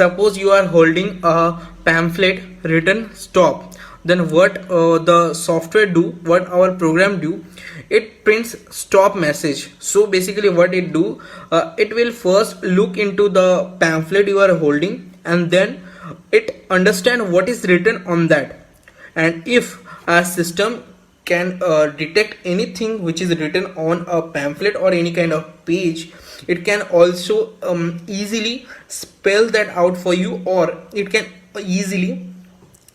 Suppose you are holding a pamphlet written stop. Then what the software do, what our program do, it prints stop message. So basically what it do, it will first look into the pamphlet you are holding, and then it understand what is written on that. And if a system can detect anything which is written on a pamphlet or any kind of page, it can also easily spell that out for you, or it can easily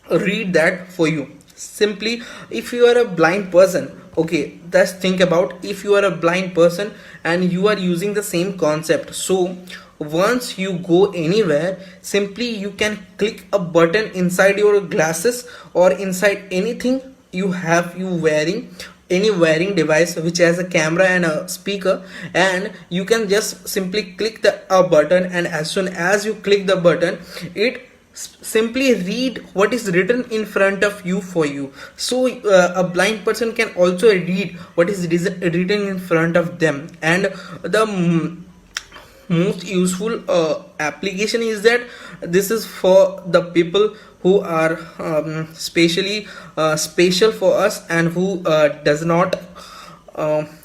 read that for you. Simply, if you are a blind person, okay, just think about, if you are a blind person and you are using the same concept, so once you go anywhere, simply you can click a button inside your glasses or inside anything you have, you wearing any wearing device which has a camera and a speaker, and you can just simply click the a button, and as soon as you click the button, it simply read what is written in front of you for you. So a blind person can also read what is written in front of them. And the most useful application is that this is for the people who are specially special for us, and who does not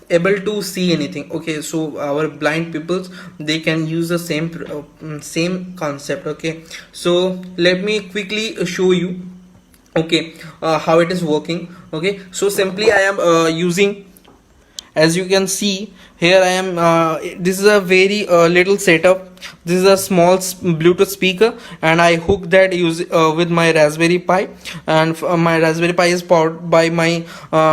able to see anything. Okay, so our blind peoples, they can use the same concept. Okay, so let me quickly show you, okay, how it is working. Okay, so simply I am using, as you can see here, I am this is a very little setup. This is a small Bluetooth speaker, and I hook that with my Raspberry Pi, and my Raspberry Pi is powered by my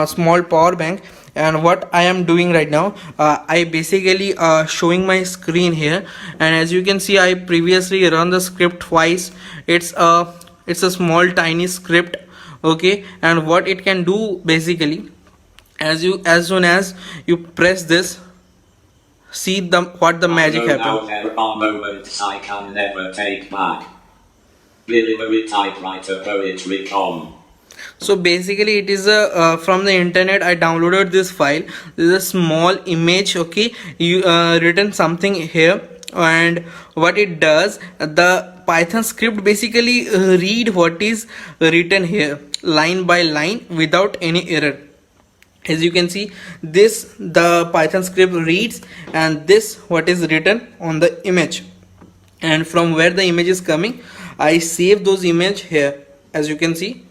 small power bank. And what I am doing right now, I basically showing my screen here, and as you can see, I previously run the script twice. It's a small tiny script. Okay, and what it can do basically, as soon as you press this, see what the magic happens. There are moments I can never take back. Delivery typewriter poetry com. So basically it is a from the internet I downloaded this file. This is a small image. Okay, you written something here, and what it does, the Python script basically read what is written here line by line without any error. As you can see, this the Python script reads, and this what is written on the image, and from where the image is coming, I save those image here, as you can see,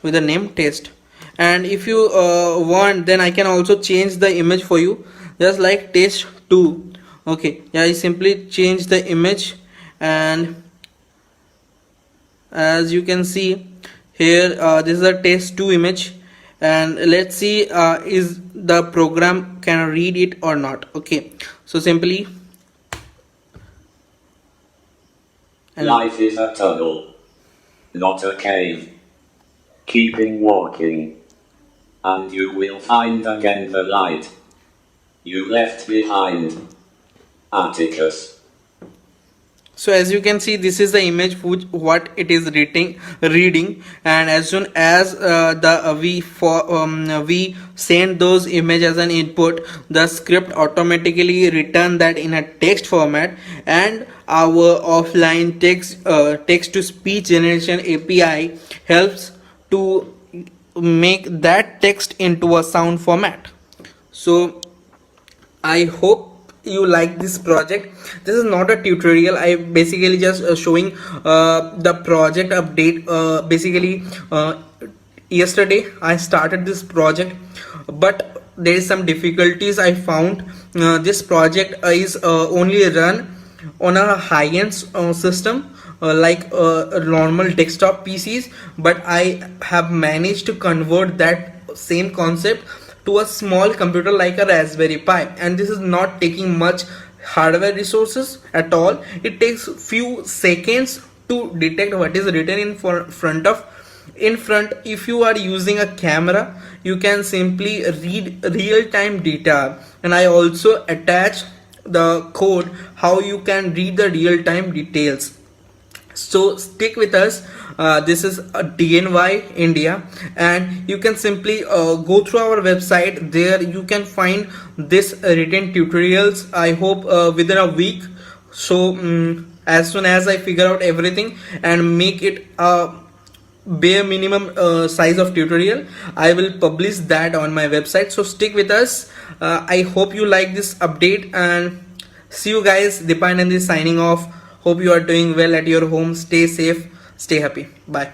with the name test. And if you want, then I can also change the image for you, just like test 2. Okay, yeah, I simply change the image, and as you can see here, this is a test 2 image, and let's see is the program can read it or not. Okay, so simply, life is a tunnel, not a cave. Keeping walking, and you will find again the light you left behind. Atticus. so as you can see, this is the image what it is reading, and as soon as we send those image as an input, the script automatically return that in a text format, and our offline text to speech generation API helps to make that text into a sound format. So I hope you like this project. This is not a tutorial, I basically just showing the project update. Basically yesterday I started this project, but there is some difficulties I found. This project is only run on a high-end system, like normal desktop PCs, but I have managed to convert that same concept to a small computer like a Raspberry Pi, and this is not taking much hardware resources at all. It takes few seconds to detect what is written in front. If you are using a camera, you can simply read real-time data, and I also attach the code how you can read the real-time details. So stick with us. This is a DNY India, and you can simply go through our website. There you can find this written tutorials, I hope within a week. So as soon as I figure out everything and make it a bare minimum size of tutorial, I will publish that on my website. So stick with us. I hope you like this update, and see you guys. Dipanand is signing off. Hope you are doing well at your home. Stay safe, stay happy. Bye.